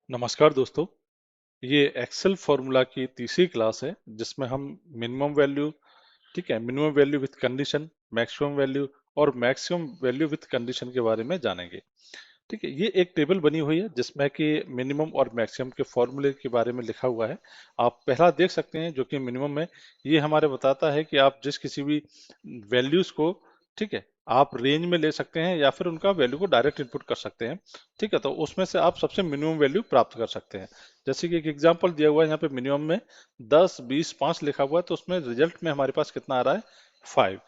नमस्कार दोस्तों। ये एक्सेल फॉर्मूला की तीसरी क्लास है जिसमें हम मिनिमम वैल्यू, ठीक है, minimum value with condition, maximum value और मैक्सिमम वैल्यू विथ कंडीशन के बारे में जानेंगे। ठीक है, ये एक टेबल बनी हुई है जिसमें कि मिनिमम और मैक्सिमम के फॉर्मूले के बारे में लिखा हुआ है। आप पहला देख सकते हैं जो कि मिनिमम है। ये हमारे बताता है कि आप जिस किसी भी वैल्यूज को, ठीक है, आप रेंज में ले सकते हैं या फिर उनका वैल्यू को डायरेक्ट इनपुट कर सकते हैं। ठीक है, तो उसमें से आप सबसे मिनिमम वैल्यू प्राप्त कर सकते हैं। जैसे कि एक एग्जांपल दिया हुआ है यहाँ पे, मिनिमम में 10, 20, 5 लिखा हुआ है, तो उसमें रिजल्ट में हमारे पास कितना आ रहा है? 5।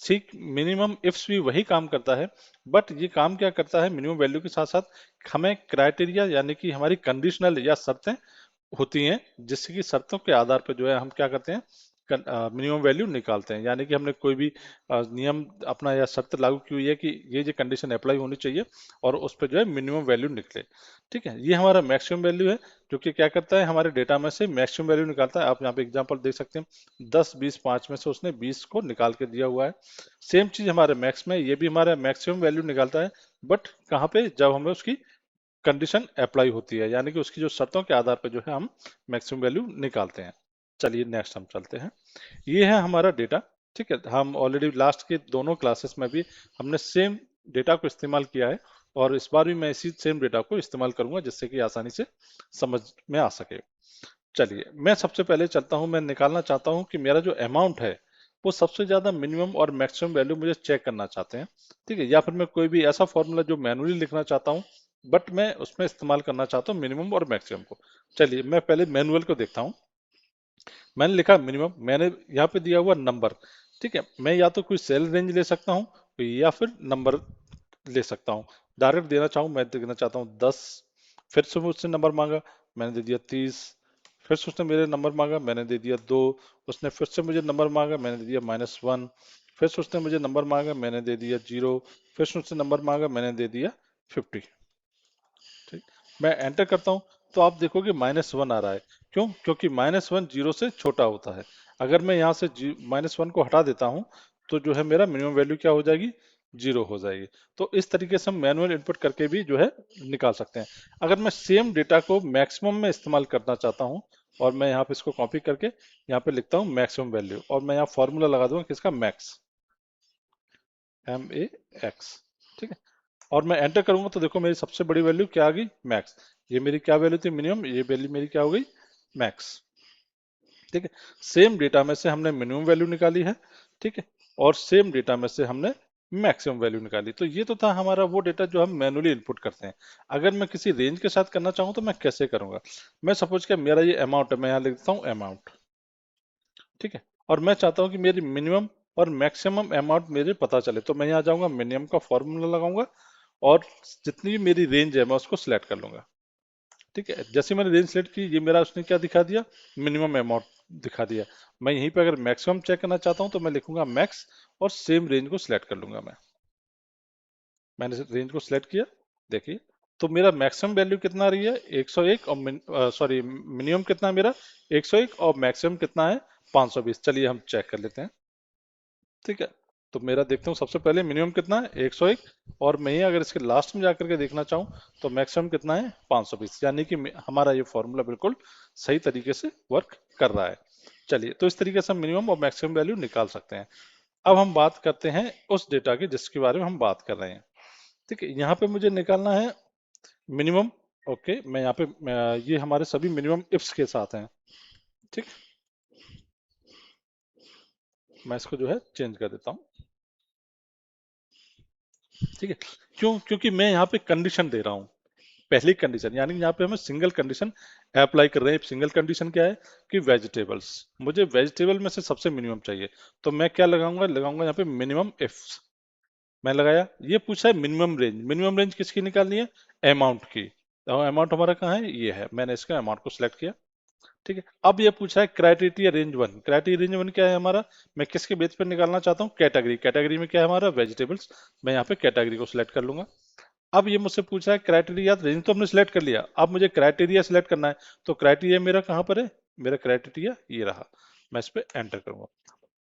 ठीक, मिनिमम इफ्स भी वही काम करता है, बट ये काम क्या करता है, मिनिमम वैल्यू के साथ साथ हमें क्राइटेरिया यानी कि हमारी कंडीशनल या शर्तें होती हैं, जिससे कि शर्तों के आधार पर जो है हम क्या करते हैं, मिनिमम वैल्यू निकालते हैं। यानी कि हमने कोई भी नियम अपना या शर्त लागू की हुई है कि ये कंडीशन अप्लाई होनी चाहिए और उस पर जो है मिनिमम वैल्यू निकले। ठीक है, ये हमारा मैक्सिमम वैल्यू है जो कि क्या करता है, हमारे डेटा में से मैक्सिमम वैल्यू निकालता है। आप यहाँ पे एग्जांपल देख सकते हैं, 10, 20, 5 में से उसने 20 को निकाल के दिया हुआ है। सेम चीज हमारे मैक्स में, ये भी हमारा मैक्सिमम वैल्यू निकालता है, बट कहाँ पे, जब हमें उसकी कंडीशन अप्लाई होती है, यानी कि उसकी जो शर्तों के आधार पर जो है हम मैक्सिमम वैल्यू निकालते हैं। चलिए नेक्स्ट हम चलते हैं। ये है हमारा डेटा। ठीक है, हम ऑलरेडी लास्ट के दोनों क्लासेस में भी हमने सेम डेटा को इस्तेमाल किया है और इस बार भी मैं इसी सेम डेटा को इस्तेमाल करूंगा जिससे कि आसानी से समझ में आ सके। चलिए, मैं सबसे पहले चलता हूं, मैं निकालना चाहता हूं कि मेरा जो अमाउंट है वो सबसे ज्यादा मिनिमम और मैक्सिमम वैल्यू मुझे चेक करना चाहते हैं। ठीक है, या फिर मैं कोई भी ऐसा फॉर्मूला जो मैनुअली लिखना चाहता हूं, बट मैं उसमें इस्तेमाल करना चाहता हूँ मिनिमम और मैक्सिमम को। चलिए, मैं पहले मैनुअल को देखता हूँ। मैंने लिखा मिनिमम, मैंने यहाँ पे दिया हुआ नंबर। ठीक है, मैं या तो कोई सेल रेंज ले सकता हूँ या फिर नंबर ले सकता हूँ। डायरेक्ट देना चाहूँ, मैं देना चाहता हूँ 10। फिर से मुझसे नंबर मांगा, मैंने दे दिया 30। फिर से उसने मेरे नंबर मांगा, मैंने दे दिया 2। उसने फिर से मुझे नंबर मांगा, मैंने दे दिया -1। फिर से उसने मुझे नंबर मांगा, मैंने दे दिया 0। फिर से उसने नंबर मांगा, मैंने दे दिया 50। ठीक, मैं एंटर करता हूं तो आप देखोगे -1 आ रहा है। क्यों? क्योंकि -1 जीरो से छोटा होता है। अगर मैं यहाँ से -1 को हटा देता हूं तो जो है मेरा मिनिमम वैल्यू क्या हो जाएगी? 0 हो जाएगी। तो इस तरीके से हम मैनुअल इनपुट करके भी जो है निकाल सकते हैं। अगर मैं सेम डेटा को मैक्सिमम में इस्तेमाल करना चाहता हूँ, और मैं यहाँ पे इसको कॉपी करके यहाँ पे लिखता हूँ मैक्सिमम वैल्यू, और मैं यहाँ फॉर्मूला लगा दूंगा किसका? Max, MAX। ठीक है, और मैं एंटर करूंगा तो देखो मेरी सबसे बड़ी वैल्यू क्या आ गई? मैक्स। ये मेरी क्या वैल्यू थी? मिनिमम। ये वैल्यू मेरी क्या हो गई? मैक्स। ठीक है, सेम डेटा में से हमने मिनिमम वैल्यू निकाली है। ठीक है, और सेम डेटा में से हमने मैक्सिमम वैल्यू निकाली। तो ये तो था हमारा वो डेटा जो हम मैनुअली इनपुट करते हैं। अगर मैं किसी रेंज के साथ करना चाहूँ तो मैं कैसे करूंगा? मैं सपोज कि मेरा ये अमाउंट है, मैं यहाँ लिख देता हूँ अमाउंट। ठीक है, और मैं चाहता हूँ कि मेरी मिनिमम और मैक्सिमम अमाउंट मेरे पता चले, तो मैं यहाँ जाऊंगा, मिनिमम का फॉर्मूला लगाऊंगा और जितनी भी मेरी रेंज है मैं उसको सिलेक्ट कर लूंगा। ठीक है, जैसे मैंने रेंज सेलेक्ट की, ये मेरा उसने क्या दिखा दिया? मिनिमम अमाउंट दिखा दिया। मैं यहीं पे अगर मैक्सिमम चेक करना चाहता हूँ तो मैं लिखूंगा मैक्स और सेम रेंज को सिलेक्ट कर लूंगा। मैंने रेंज को सिलेक्ट किया, देखिए, तो मेरा मैक्सिमम वैल्यू कितना आ रही है? 101, और सॉरी मिनिमम कितना है मेरा? 101, और मैक्सिमम कितना है? 520। चलिए हम चेक कर लेते हैं। ठीक है, तो मेरा देखता हूँ सबसे पहले मिनिमम कितना है? 101, और मैं ही अगर इसके लास्ट में जाकर के देखना चाहूँ तो मैक्सिमम कितना है? 520। यानी कि हमारा ये फॉर्मूला बिल्कुल सही तरीके से वर्क कर रहा है। चलिए, तो इस तरीके से हम मिनिमम और मैक्सिमम वैल्यू निकाल सकते हैं। अब हम बात करते हैं उस डेटा की जिसके बारे में हम बात कर रहे हैं। ठीक है, यहाँ पे मुझे निकालना है मिनिमम। ओके, मैं यहाँ पे ये हमारे सभी मिनिमम इफ्स के साथ हैं। ठीक, मैं इसको जो है चेंज कर देता हूँ। ठीक है, क्यों? क्योंकि मैं यहाँ पे कंडीशन दे रहा हूँ। पहली कंडीशन, यानी यहाँ पे हमें सिंगल कंडीशन अप्लाई कर रहे हैं। सिंगल कंडीशन क्या है कि वेजिटेबल्स, मुझे वेजिटेबल में से सबसे मिनिमम चाहिए। तो मैं क्या लगाऊंगा? लगाऊंगा यहाँ पे मिनिमम इफ। मैं लगाया, ये पूछा है मिनिमम रेंज। मिनिमम रेंज किसकी निकालनी है? अमाउंट की। तो अमाउंट हमारा कहाँ है? ये है। मैंने इसका अमाउंट को सिलेक्ट किया। ठीक है, अब ये पूछा है क्राइटेरिया रेंज 1। क्राइटेरिया रेंज 1 क्या है हमारा? मैं किसके बेस पर निकालना चाहता हूँ? कैटेगरी। कैटेगरी में क्या है हमारा? वेजिटेबल्स। मैं यहाँ पे कैटेगरी को सिलेक्ट कर लूंगा। अब ये मुझसे पूछा है क्राइटेरिया रेंज, तो हमने सिलेक्ट कर लिया, अब मुझे क्राइटेरिया सिलेक्ट करना है। तो क्राइटेरिया मेरा कहाँ पर है? मेरा क्राइटेरिया ये रहा। मैं इस पे एंटर करूंगा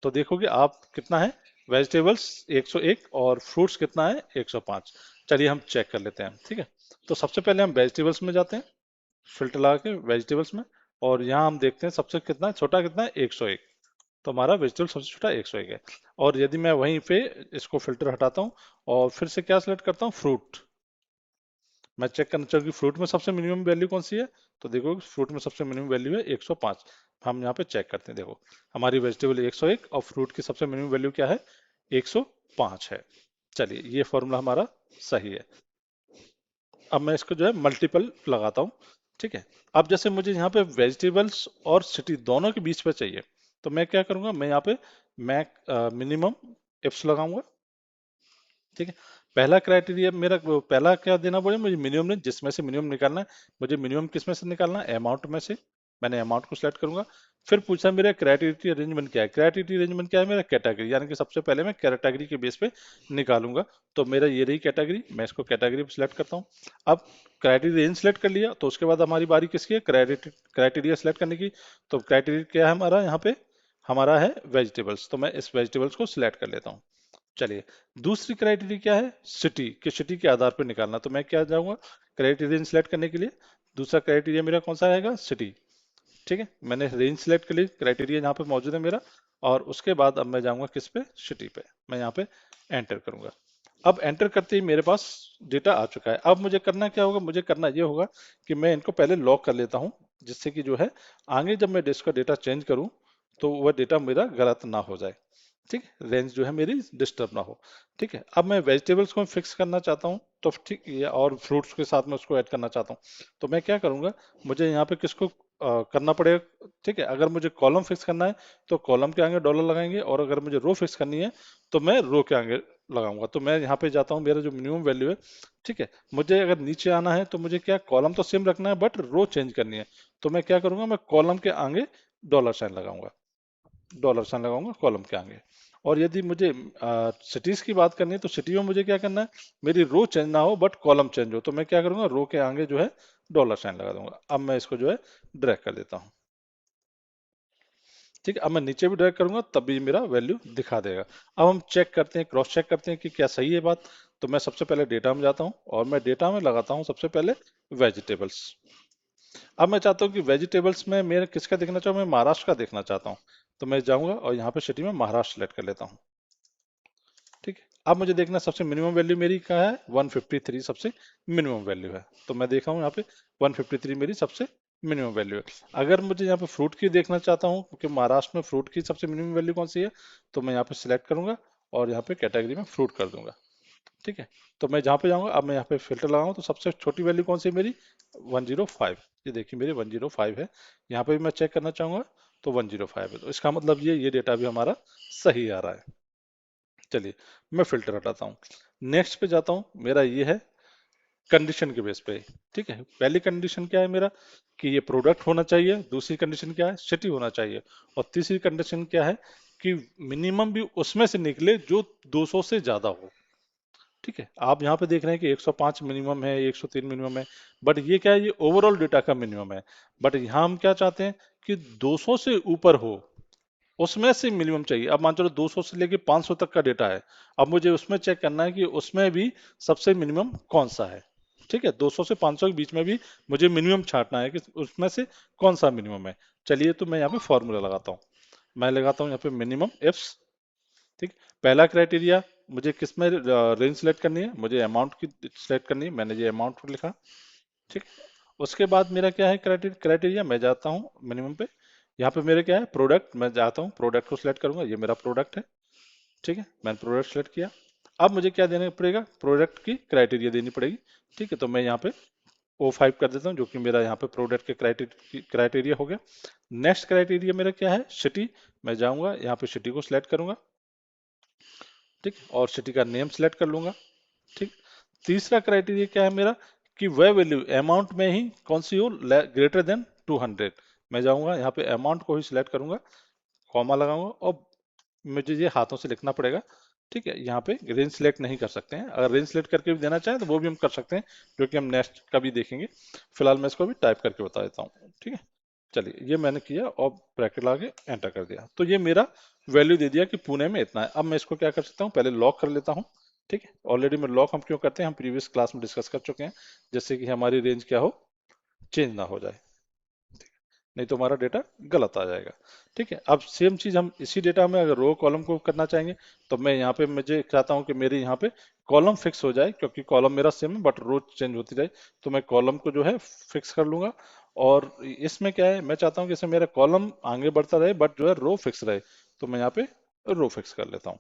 तो देखोगे आप कितना है? वेजिटेबल्स 101 और फ्रूट्स कितना है? 105। चलिए हम चेक कर लेते हैं। ठीक है, तो सबसे पहले हम वेजिटेबल्स में जाते हैं। फिल्टर लगा के वेजिटेबल्स में, और यहाँ हम देखते हैं सबसे कितना छोटा कितना है, 101। तो हमारा वेजिटेबल सबसे छोटा 101 है। और यदि मैं वहीं पे इसको फिल्टर हटाता हूँ और फिर से क्या सिलेक्ट करता हूँ, फ्रूट, मैं चेक करना चाहूँ कि फ्रूट में सबसे मिनिमम वैल्यू कौन सी है। तो देखो फ्रूट में सबसे मिनिमम वैल्यू है 105। हम यहाँ पे चेक करते हैं, देखो हमारी वेजिटेबल 101 और फ्रूट की सबसे मिनिमम वैल्यू क्या है, 105 है। चलिए ये फॉर्मूला हमारा सही है। अब मैं इसको जो है मल्टीपल लगाता हूँ, ठीक है। अब जैसे मुझे यहाँ पे वेजिटेबल्स और सिटी दोनों के बीच पे चाहिए, तो मैं क्या करूंगा, मैं यहाँ पे मैं मिनिमम इफ्स लगाऊंगा, ठीक है। पहला क्राइटेरिया मेरा पहला क्या देना पड़ेगा मुझे, मिनिमम नहीं, जिसमें से मिनिमम निकालना है। मुझे मिनिमम किस में से निकालना है, अमाउंट में से। मैंने अमाउंट को सिलेक्ट करूंगा। फिर पूछा मेरा क्राइटेरिया अरेंजमेंट क्या है, क्राइटेरिया अरेंजमेंट क्या है मेरा, कैटेगरी, यानी कि सबसे पहले मैं कैटेगरी के बेस पे निकालूंगा। तो मेरा ये रही कैटेगरी, मैं इसको कैटेगरी पे सिलेक्ट करता हूँ। अब क्राइटेरिया रेंज सेलेक्ट कर लिया, तो उसके बाद हमारी बारी किसकी है, क्राइटेरिया सेलेक्ट करने की। तो क्राइटेरिया क्या है हमारा यहाँ पे, हमारा है वेजिटेबल्स, तो मैं इस वेजिटेबल्स को सिलेक्ट कर लेता हूँ। चलिए दूसरी क्राइटेरिया क्या है, सिटी, कि सिटी के आधार पर निकालना। तो मैं क्या जाऊंगा क्राइटेरिया सिलेक्ट करने के लिए, दूसरा क्राइटेरिया मेरा कौन सा आएगा, सिटी, ठीक है। मैंने रेंज सिलेक्ट कर ली, क्राइटेरिया यहाँ पे मौजूद है मेरा। और उसके बाद अब मैं जाऊंगा किस पे, सिटी पे, मैं यहाँ पे एंटर करूंगा। अब एंटर करते ही मेरे पास डेटा आ चुका है। अब मुझे करना क्या होगा, मुझे करना ये होगा कि मैं इनको पहले लॉक कर लेता हूँ, जिससे कि जो है आगे जब मैं डिस्क का डेटा चेंज करूँ तो वह डेटा मेरा गलत ना हो जाए, ठीक है, रेंज जो है मेरी डिस्टर्ब ना हो। ठीक है, अब मैं वेजिटेबल्स को फिक्स करना चाहता हूँ, तो ठीक है, और फ्रूट्स के साथ में उसको ऐड करना चाहता हूँ। तो मैं क्या करूंगा, मुझे यहाँ पे किसको करना पड़ेगा, ठीक है। अगर मुझे कॉलम फिक्स करना है तो कॉलम के आगे डॉलर लगाएंगे, और अगर मुझे रो फिक्स करनी है तो मैं रो के आगे लगाऊंगा। तो मैं यहाँ पे जाता हूँ, मेरा जो मिनिमम वैल्यू है, ठीक है। मुझे अगर नीचे आना है तो मुझे क्या, कॉलम तो सेम रखना है बट रो चेंज करनी है। तो मैं क्या करूंगा, मैं कॉलम के आगे डॉलर साइन लगाऊंगा, डॉलर साइन लगाऊंगा कॉलम के आगे। और यदि मुझे सिटीज की बात करनी है तो सिटी में मुझे क्या करना है, मेरी रो चेंज ना हो बट कॉलम चेंज हो। तो मैं क्या करूंगा, रो के आगे जो है डॉलर साइन लगा दूंगा। अब मैं इसको जो है ड्रैग कर देता हूँ, ठीक है। अब मैं नीचे भी ड्रैग करूंगा तब भी मेरा वैल्यू दिखा देगा। अब हम चेक करते हैं, क्रॉस चेक करते हैं कि क्या सही है बात। तो मैं सबसे पहले डेटा में जाता हूँ और मैं डेटा में लगाता हूँ सबसे पहले वेजिटेबल्स। अब मैं चाहता हूँ कि वेजिटेबल्स में मेरे किसका देखना चाहूँ, मैं महाराष्ट्र का देखना चाहता हूँ। तो मैं जाऊंगा और यहाँ पे सिटी में महाराष्ट्र सेलेक्ट कर लेता हूँ, ठीक है। अब मुझे देखना सबसे मिनिमम वैल्यू मेरी क्या है, 153 सबसे मिनिमम वैल्यू है। तो मैं देखा हूँ यहाँ पे 153 मेरी सबसे मिनिमम वैल्यू है। अगर मुझे यहाँ पे फ्रूट की देखना चाहता हूँ कि महाराष्ट्र में फ्रूट की सबसे मिनिमम वैल्यू कौन सी है, तो मैं यहाँ पे सिलेक्ट करूंगा और यहाँ पे कैटेगरी में फ्रूट कर दूंगा, ठीक है। तो मैं जहाँ पे जाऊंगा, अब मैं यहाँ पे फिल्टर लगाऊंगा, तो सबसे छोटी वैल्यू कौन सी है मेरी, 105। ये देखिए मेरी 105 है। यहाँ पे भी मैं चेक करना चाहूंगा तो 105 है। तो इसका मतलब ये डेटा भी हमारा सही आ रहा है। चलिए मैं फिल्टर हटाता हूँ, नेक्स्ट पे जाता हूँ। मेरा ये है कंडीशन के बेस पे, ठीक है। पहली कंडीशन क्या है मेरा, कि ये प्रोडक्ट होना चाहिए। दूसरी कंडीशन क्या है, सिटी होना चाहिए। और तीसरी कंडीशन क्या है, कि मिनिमम भी उसमें से निकले जो 200 से ज्यादा हो, ठीक है। आप यहाँ पे देख रहे हैं कि 105 मिनिमम है, 103 मिनिमम है, बट ये क्या है, ये ओवरऑल डेटा का मिनिमम है। बट यहाँ हम क्या चाहते हैं कि 200 से ऊपर हो, उसमें से मिनिमम चाहिए। अब मान चलो 200 से लेके 500 तक का डेटा है, अब मुझे उसमें चेक करना है कि उसमें भी सबसे मिनिमम कौन सा है, ठीक है। 200 से 500 के बीच में भी मुझे मिनिमम छांटना है कि उसमें से कौन सा मिनिमम है। चलिए तो मैं यहाँ पे फॉर्मूला लगाता हूँ, मैं लगाता हूँ यहाँ पे मिनिमम एफ्स, ठीक। पहला क्राइटेरिया मुझे किस में रेंज सेलेक्ट करनी है, मुझे अमाउंट की सेलेक्ट करनी है, मैंने ये अमाउंट लिखा, ठीक। उसके बाद मेरा क्या है क्राइटेरिया, मैं जाता हूँ मिनिमम पे। यहाँ पे मेरे क्या है, प्रोडक्ट, मैं जाता हूँ प्रोडक्ट को सिलेक्ट करूंगा, ये मेरा प्रोडक्ट है, ठीक है। मैंने प्रोडक्ट सेलेक्ट किया। अब मुझे क्या देना पड़ेगा, प्रोडक्ट की क्राइटेरिया देनी पड़ेगी, ठीक है। तो मैं यहाँ पे O5 कर देता हूँ, जो कि मेरा यहाँ पे प्रोडक्ट के क्राइटेरिया हो गया। नेक्स्ट क्राइटेरिया मेरा क्या है, सिटी, मैं जाऊंगा यहाँ पे सिटी को सिलेक्ट करूंगा, ठीक। और सिटी का नेम सेलेक्ट कर लूंगा, ठीक। तीसरा क्राइटेरिया क्या है मेरा, कि वह वैल्यू अमाउंट में ही कौन सी हो, ग्रेटर देन 200। मैं जाऊंगा यहाँ पे अमाउंट को ही सिलेक्ट करूंगा, कॉमा लगाऊंगा, और मुझे ये हाथों से लिखना पड़ेगा, ठीक है। यहाँ पे रेंज सेलेक्ट नहीं कर सकते हैं, अगर रेंज सेलेक्ट करके भी देना चाहें तो वो भी हम कर सकते हैं, जो कि हम नेक्स्ट का भी देखेंगे। फिलहाल मैं इसको भी टाइप करके बता देता हूँ, ठीक है। चलिए ये मैंने किया और ब्रैकेट लगा के एंटर कर दिया, तो ये मेरा वैल्यू दे दिया कि पुणे में इतना है। अब मैं इसको क्या कर सकता हूँ, पहले लॉक कर लेता हूँ, ठीक है। ऑलरेडी मैं लॉक हम क्यों करते हैं, हम प्रीवियस क्लास में डिस्कस कर चुके हैं, जैसे कि हमारी रेंज क्या हो, चेंज ना हो जाए, नहीं तो हमारा डेटा गलत आ जाएगा। ठीक है, अब सेम चीज हम इसी डेटा में अगर रो कॉलम को करना चाहेंगे, तो मैं यहाँ पे मुझे चाहता हूँ कि मेरे यहाँ पे कॉलम फिक्स हो जाए, क्योंकि कॉलम मेरा सेम है बट रो चेंज होती रहे, तो मैं कॉलम को जो है फिक्स कर लूंगा। और इसमें क्या है, मैं चाहता हूँ कि इसमें मेरा कॉलम आगे बढ़ता रहे बट जो है रो फिक्स रहे, तो मैं यहाँ पे रो फिक्स कर लेता हूँ।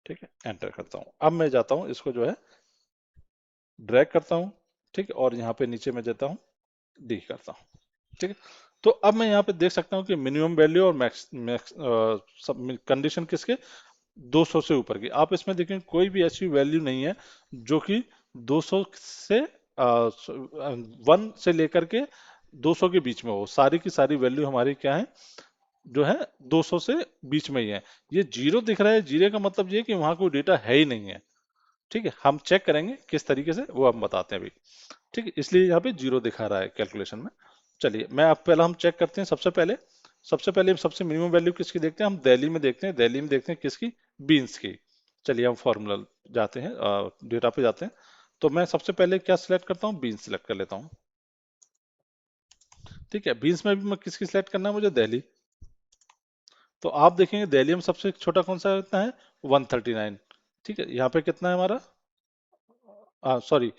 ठीक है, एंटर करता हूँ। अब मैं जाता हूँ इसको जो है ड्रैग करता हूँ। ठीक है, और यहाँ पे नीचे मैं देता हूँ डी करता हूँ। ठीक है, तो अब मैं यहाँ पे देख सकता हूँ कि मिनिमम वैल्यू और मैक्स मैक्स सब कंडीशन किसके 200 से ऊपर की। आप इसमें देखें कोई भी ऐसी वैल्यू नहीं है जो कि 200 से 1 से लेकर के 200 के बीच में हो। सारी की सारी वैल्यू हमारी क्या है, जो है 200 से बीच में ही है। ये जीरो दिख रहा है, जीरो का मतलब ये कि वहां कोई डेटा है ही नहीं है। ठीक है, हम चेक करेंगे किस तरीके से वो हम बताते हैं अभी। ठीक है, इसलिए यहाँ पे जीरो दिखा रहा है कैलकुलेशन में। चलिए मैं अब पहला हम चेक करते हैं। सबसे पहले सबसे मिनिमम वैल्यू किसकी देखते हैं, हम दिल्ली में देखते हैं। दिल्ली में देखते हैं किसकी, बीन्स की। चलिए हम फॉर्मूला जाते हैं, डेटा पे जाते हैं। तो मैं सबसे पहले क्या सिलेक्ट करता हूँ, बीन्स सिलेक्ट कर लेता हूँ। ठीक है, बीन्स में भी मैं किसकी सिलेक्ट करना है, मुझे दिल्ली। तो आप देखेंगे दिल्ली में सबसे छोटा कौन सा कितना है, 139। ठीक है, यहाँ पे कितना है हमारा, सॉरी,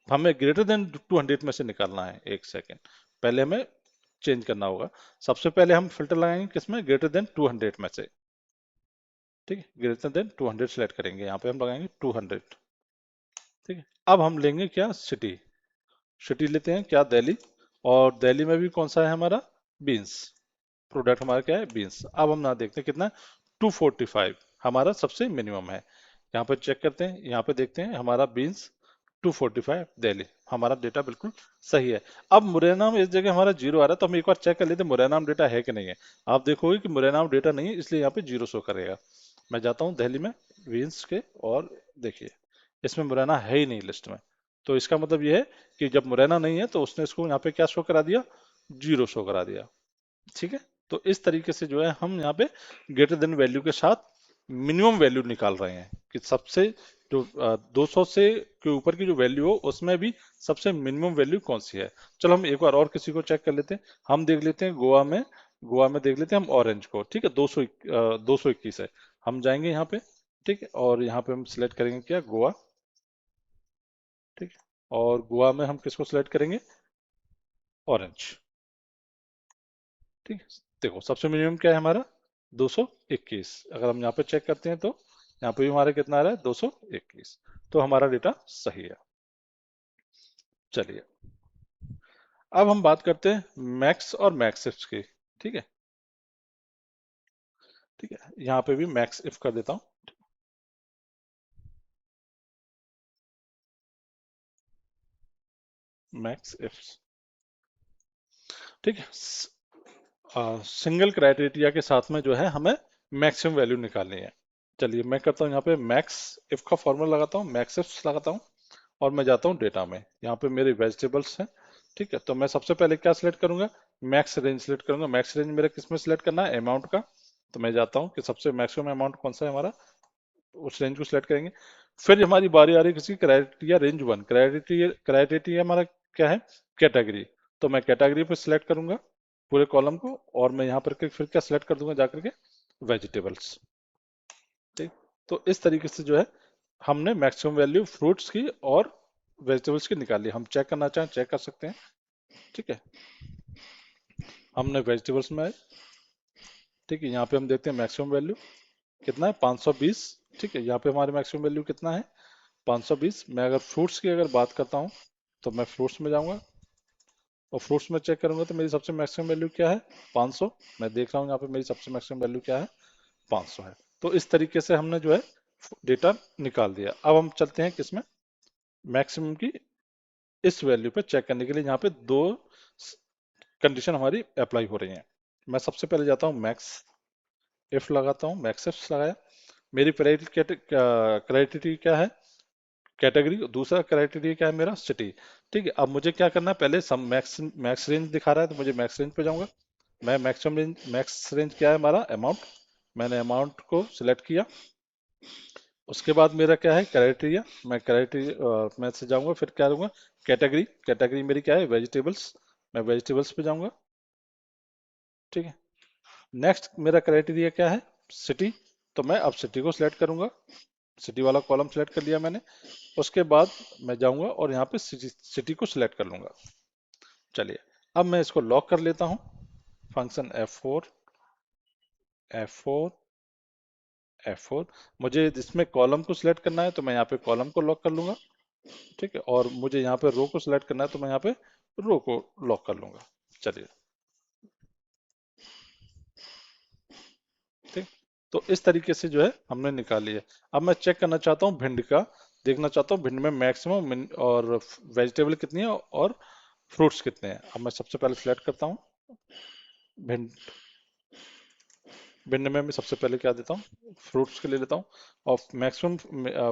हमें ग्रेटर देन 200 में से निकालना है। एक सेकेंड, पहले हमें चेंज करना होगा। सबसे पहले हम फिल्टर लगाएंगे किसमें, ग्रेटर देन 200 में से। ठीक है, ग्रेटर देन 200 सेलेक्ट करेंगे, यहाँ पे हम लगाएंगे 200। ठीक है, अब हम लेंगे क्या, सिटी। सिटी लेते हैं क्या, दिल्ली। और दिल्ली में भी कौन सा है हमारा, बीन्स। प्रोडक्ट हमारा क्या है, बीन्स। अब हम ना देखते हैं कितना, 245 हमारा सबसे मिनिमम है। यहाँ पे चेक करते हैं, यहाँ पे देखते हैं हमारा बीन्स 245 दिल्ली, हमारा डेटा बिल्कुल सही है। अब मुरैना में इस जगह हमारा जीरो आ रहा है, तो हम एक बार चेक कर लेते हैं मुरैना में डेटा है कि नहीं है। आप देखोगे कि मुरैना में डेटा नहीं है, इसलिए यहाँ पे जीरो शो करेगा। मैं जाता हूँ दिल्ली में बीन्स के, और देखिए इसमें मुरैना है ही नहीं लिस्ट में। तो इसका मतलब ये है कि जब मुरैना नहीं है तो उसने इसको यहाँ पे क्या शो करा दिया, जीरो शो करा दिया। ठीक है, तो इस तरीके से जो है हम यहाँ पे ग्रेटर देन वैल्यू के साथ मिनिमम वैल्यू निकाल रहे हैं कि सबसे जो 200 से के ऊपर की जो वैल्यू हो उसमें भी सबसे मिनिमम वैल्यू कौन सी है। चलो हम एक बार और किसी को चेक कर लेते हैं। हम देख लेते हैं गोवा में देख लेते हैं हम ऑरेंज को। ठीक है, 221 है। हम जाएंगे यहाँ पे। ठीक है, और यहाँ पे हम सिलेक्ट करेंगे क्या, गोवा। ठीक है, और गोवा में हम किसको सिलेक्ट करेंगे, ऑरेंज। ठीक है, देखो सबसे मिनिमम क्या है हमारा, 221। अगर हम यहाँ पे चेक करते हैं तो यहाँ पे भी हमारा कितना आ रहा है, 221। तो हमारा डेटा सही है। चलिए अब हम बात करते हैं मैक्स और मैक्स इफ की। ठीक है, ठीक है, यहाँ पे भी मैक्स इफ कर देता हूँ। Max if. ठीक है, सिंगल क्राइटेरिया के साथ में जो है हमें मैक्सिमम वैल्यू निकालनी है। चलिए मैं करता हूँ यहाँ पे मैक्स इफ का फॉर्मूला लगाता हूँ, मैक्स इफ लगाता हूँ। और मैं जाता हूँ डेटा में, यहाँ पे मेरे वेजिटेबल्स हैं। ठीक है, तो मैं सबसे पहले क्या सिलेक्ट करूंगा, मैक्स रेंज सिलेक्ट करूंगा। मैक्स रेंज मेरा किस में सिलेक्ट करना है, अमाउंट का। तो मैं जाता हूँ कि सबसे मैक्सिमम अमाउंट कौन सा है हमारा, उस रेंज को सिलेक्ट करेंगे। फिर हमारी बारी आ रही है किसी क्राइटेरिया रेंज वन। क्राइटेरिया हमारा क्या है, कैटेगरी। तो मैं कैटेगरी पे सिलेक्ट करूंगा पूरे कॉलम को, और मैं यहाँ पर फिर क्या सिलेक्ट कर दूंगा जाकर के, वेजिटेबल्स। ठीक, तो इस तरीके से जो है हमने मैक्सिमम वैल्यू फ्रूट्स की और वेजिटेबल्स की निकाली। हम चेक करना चाहें चेक कर सकते हैं। ठीक है, हमने वेजिटेबल्स में आए। ठीक है, यहाँ पे हम देखते हैं मैक्सिमम वैल्यू कितना है, 520। ठीक है, यहाँ पे हमारे मैक्सिमम वैल्यू कितना है, 520। मैं अगर फ्रूट्स की अगर बात करता हूँ तो मैं फ्रूट्स में जाऊंगा, और फ्रूट्स में चेक करूंगा तो मेरी सबसे मैक्सिमम वैल्यू क्या है, 500। मैं देख रहा हूँ यहाँ पे मेरी सबसे मैक्सिमम वैल्यू क्या है, 500 है। तो इस तरीके से हमने जो है डेटा निकाल दिया। अब हम चलते हैं किसमें, मैक्सिमम की इस वैल्यू पे चेक करने के लिए। यहाँ पे दो कंडीशन हमारी अप्लाई हो रही हैं। मैं सबसे पहले जाता हूँ मैक्स इफ लगाता हूँ, मैक्स इफ लगाया। मेरी क्राइटेरिया क्या है, कैटेगरी। दूसरा क्राइटेरिया क्या है मेरा, सिटी। ठीक है, अब मुझे क्या करना है, पहले सम मैक्स मैक्स रेंज दिखा रहा है तो मुझे मैक्स रेंज पे जाऊंगा। मैं मैक्सिमम रेंज, मैक्स रेंज क्या है हमारा, अमाउंट। मैंने अमाउंट को सिलेक्ट किया। उसके बाद मेरा क्या है, क्राइटेरिया। मैं क्राइटेरिया मैं से जाऊंगा, फिर क्या लूंगा, कैटेगरी। कैटेगरी मेरी क्या है, वेजिटेबल्स। मैं वेजिटेबल्स पे जाऊंगा। ठीक है, नेक्स्ट मेरा क्राइटेरिया क्या है, सिटी। तो मैं अब सिटी को सिलेक्ट करूंगा, सिटी वाला कॉलम सिलेक्ट कर लिया मैंने। उसके बाद मैं जाऊंगा और यहाँ पे सिटी को सिलेक्ट कर लूंगा। चलिए, अब मैं इसको लॉक कर लेता हूँ। Function F4, F4, F4। मुझे इसमें कॉलम को सिलेक्ट करना है तो मैं यहाँ पे कॉलम को लॉक कर लूंगा। ठीक है, और मुझे यहाँ पे रो को सिलेक्ट करना है तो मैं यहाँ पे रो को लॉक कर लूंगा। चलिए, ठीक। तो इस तरीके से जो है हमने निकाल लिया। अब मैं चेक करना चाहता हूँ भिंड का, देखना चाहता हूँ भिंड में मैक्सिमम और वेजिटेबल कितनी है और फ्रूट्स कितने हैं। अब मैं सबसे पहले सिलेक्ट करता हूँ भिंड। भिंड में मैं सबसे पहले क्या देता हूँ, फ्रूट्स के लिए लेता हूँ। और मैक्सिमम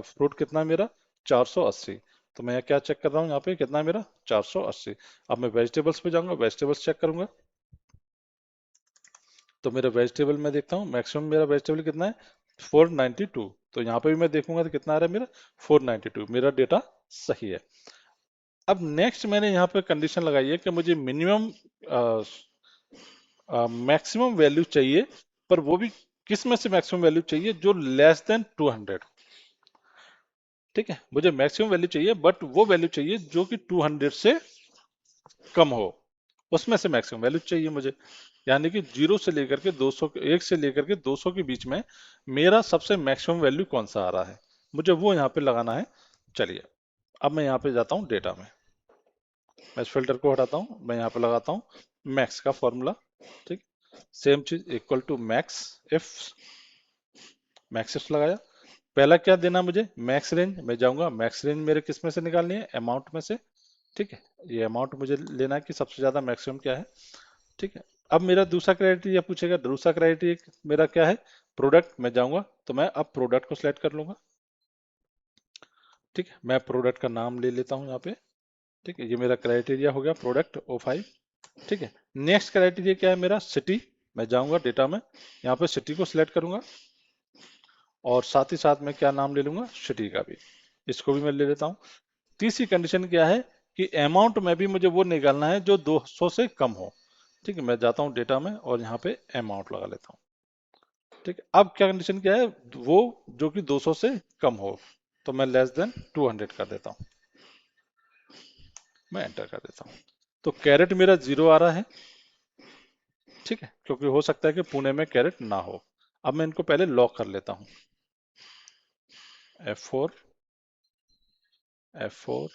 फ्रूट कितना है मेरा, 480। तो मैं क्या चेक कर रहा हूँ यहाँ पे, कितना है मेरा, 480। अब मैं वेजिटेबल्स पे जाऊंगा, वेजिटेबल्स चेक करूंगा। तो मेरा वेजिटेबल में देखता हूँ मैक्सिमम मेरा वेजिटेबल कितना है, 492। तो यहाँ पे भी मैं देखूंगा तो कितना आ रहा है मेरा, 492। मेरा डेटा सही है। अब नेक्स्ट मैंने यहाँ पे कंडीशन लगाई है कि मुझे मिनिमम मैक्सिमम वैल्यू चाहिए, पर वो भी किस में से मैक्सिमम वैल्यू चाहिए, जो लेस देन 200। ठीक है, मुझे मैक्सिमम वैल्यू चाहिए बट वो वैल्यू चाहिए जो कि 200 से कम हो, उसमें से मैक्सिमम वैल्यू चाहिए मुझे। यानी कि 0 से लेकर के 200, 1 से लेकर के 200 के बीच में मेरा सबसे मैक्सिमम वैल्यू कौन सा आ रहा है, मुझे वो यहाँ पे लगाना है। चलिए, अब मैं यहाँ पे जाता हूँ डेटा में, मैं इस फिल्टर को हटाता हूँ, मैं यहाँ पे लगाता हूँ मैक्स का फॉर्मूला। ठीक, सेम चीज equal to max if, max if लगाया। पहला क्या देना मुझे, मैक्स रेंज। मैं जाऊंगा, मैक्स रेंज मेरे किस में से निकालनी है, अमाउंट में से। ठीक है, ये अमाउंट मुझे लेना है कि सबसे ज्यादा मैक्सिमम क्या है। ठीक है, अब मेरा दूसरा क्राइटेरिया पूछेगा, दूसरा क्राइटेरिया मेरा क्या है, प्रोडक्ट। मैं जाऊंगा तो मैं अब प्रोडक्ट को सिलेक्ट कर लूंगा। ठीक है, मैं प्रोडक्ट का नाम ले लेता हूँ यहाँ पे। ठीक है, ये मेरा क्राइटेरिया हो गया प्रोडक्ट O5। ठीक है, नेक्स्ट क्राइटेरिया क्या है मेरा, सिटी। मैं जाऊंगा डेटा में, यहाँ पे सिटी को सिलेक्ट करूंगा और साथ ही साथ में क्या नाम ले लूंगा, सिटी का भी, इसको भी मैं ले लेता हूँ। तीसरी कंडीशन क्या है कि अमाउंट में भी मुझे वो निकालना है जो 200 से कम हो। ठीक है, मैं जाता हूँ डेटा में और यहाँ पे अमाउंट लगा लेता हूँ। ठीक है, अब क्या कंडीशन क्या है, वो जो कि 200 से कम हो। तो मैं लेस देन 200 कर देता हूँ, मैं एंटर कर देता हूँ। तो कैरेट मेरा 0 आ रहा है। ठीक है, क्योंकि हो सकता है कि पुणे में कैरेट ना हो। अब मैं इनको पहले लॉक कर लेता हूँ, F4, F4,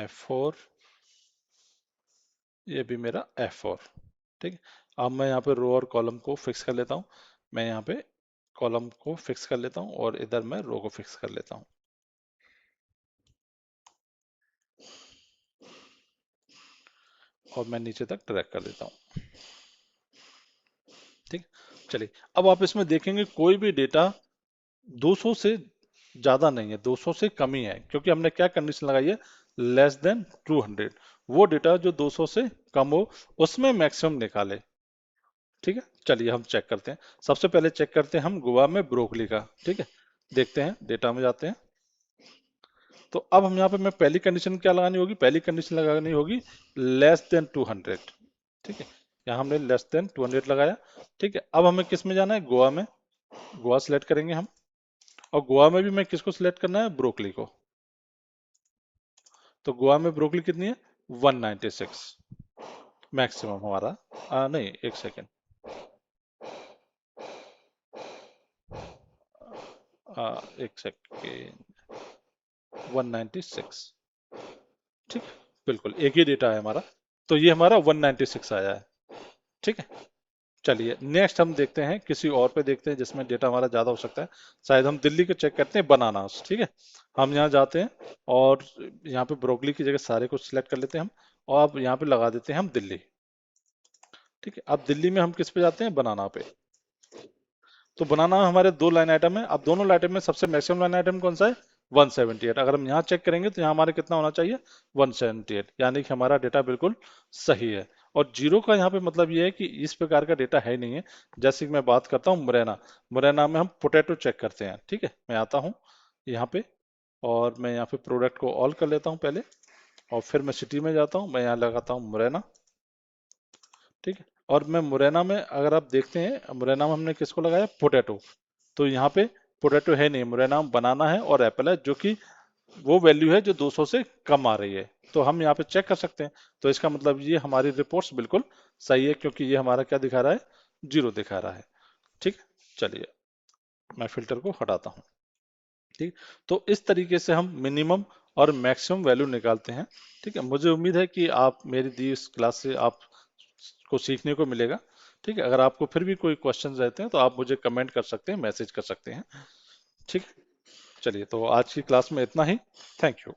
F4, ये भी मेरा F4। ठीक है, अब मैं यहाँ पे रो और कॉलम को फिक्स कर लेता हूँ। मैं यहाँ पे कॉलम को फिक्स कर लेता हूँ और इधर मैं रो को फिक्स कर लेता हूँ। और मैं नीचे तक ड्रैग कर देता हूँ। ठीक, चलिए, अब आप इसमें देखेंगे कोई भी डेटा 200 से ज्यादा नहीं है, 200 से कम ही है, क्योंकि हमने क्या कंडीशन लगाई है, लेस देन 200। वो डेटा जो 200 से कम हो उसमें मैक्सिमम निकाले। ठीक है, चलिए हम चेक करते हैं। सबसे पहले चेक करते हैं हम गोवा में ब्रोकली का। ठीक है, देखते हैं डेटा में जाते हैं। तो अब हम यहाँ पे मैं पहली कंडीशन क्या लगानी होगी, पहली कंडीशन लगानी होगी लेस देन 200। ठीक है, यहाँ हमने लेस देन 200 लगाया। ठीक है, अब हमें किस में जाना है, गोवा में। गोवा सिलेक्ट करेंगे हम, और गोवा में भी मैं किसको सिलेक्ट करना है, ब्रोकली को। तो गोवा में ब्रोकली कितनी है, 196 मैक्सिमम हमारा। नहीं, एक सेकेंड, 196। ठीक, बिल्कुल एक ही डेटा है हमारा। तो ये हमारा 196 आया है। ठीक है, चलिए नेक्स्ट हम देखते हैं, किसी और पे देखते हैं जिसमें डेटा हमारा ज्यादा हो सकता है। शायद हम दिल्ली को चेक करते हैं, बनानास। ठीक है, हम यहाँ जाते हैं और यहाँ पे ब्रोकली की जगह सारे को सिलेक्ट कर लेते हैं हम, और अब यहाँ पे लगा देते हैं हम दिल्ली। ठीक है, अब दिल्ली में हम किस पे जाते हैं, बनाना पे। तो बनाना में हमारे दो लाइन आइटम है। अब दोनों लाइन आइटम में सबसे मैक्सिमम लाइन आइटम कौन सा है, 178। अगर हम यहाँ चेक करेंगे तो यहाँ हमारे कितना होना चाहिए, 178, यानी कि हमारा डेटा बिल्कुल सही है। और जीरो का यहाँ पे मतलब ये है कि इस प्रकार का डेटा है ही नहीं है। जैसे कि मैं बात करता हूँ मुरैना, मुरैना में हम पोटैटो चेक करते हैं। ठीक है, मैं आता हूँ यहाँ पे और मैं यहाँ पे प्रोडक्ट को ऑल कर लेता हूँ पहले। और फिर मैं सिटी में जाता हूँ, मैं यहाँ लगाता हूँ मुरैना। ठीक है, और मैं मुरैना में अगर आप देखते हैं, मुरैना में हमने किसको लगाया, पोटैटो। तो यहाँ पे पोटैटो है नहीं, मुरैना में बनाना है और एप्पल है, जो कि वो वैल्यू है जो 200 से कम आ रही है। तो हम यहाँ पे चेक कर सकते हैं। तो इसका मतलब ये हमारी रिपोर्ट्स बिल्कुल सही है, क्योंकि ये हमारा क्या दिखा रहा है, 0 दिखा रहा है। ठीक, चलिए मैं फिल्टर को हटाता हूँ। ठीक, तो इस तरीके से हम मिनिमम और मैक्सिमम वैल्यू निकालते हैं। ठीक है, मुझे उम्मीद है कि आप मेरी दी इस क्लास से आप को सीखने को मिलेगा। ठीक है, अगर आपको फिर भी कोई क्वेश्चन रहते हैं तो आप मुझे कमेंट कर सकते हैं, मैसेज कर सकते हैं। ठीक है, चलिए तो आज की क्लास में इतना ही। Thank you.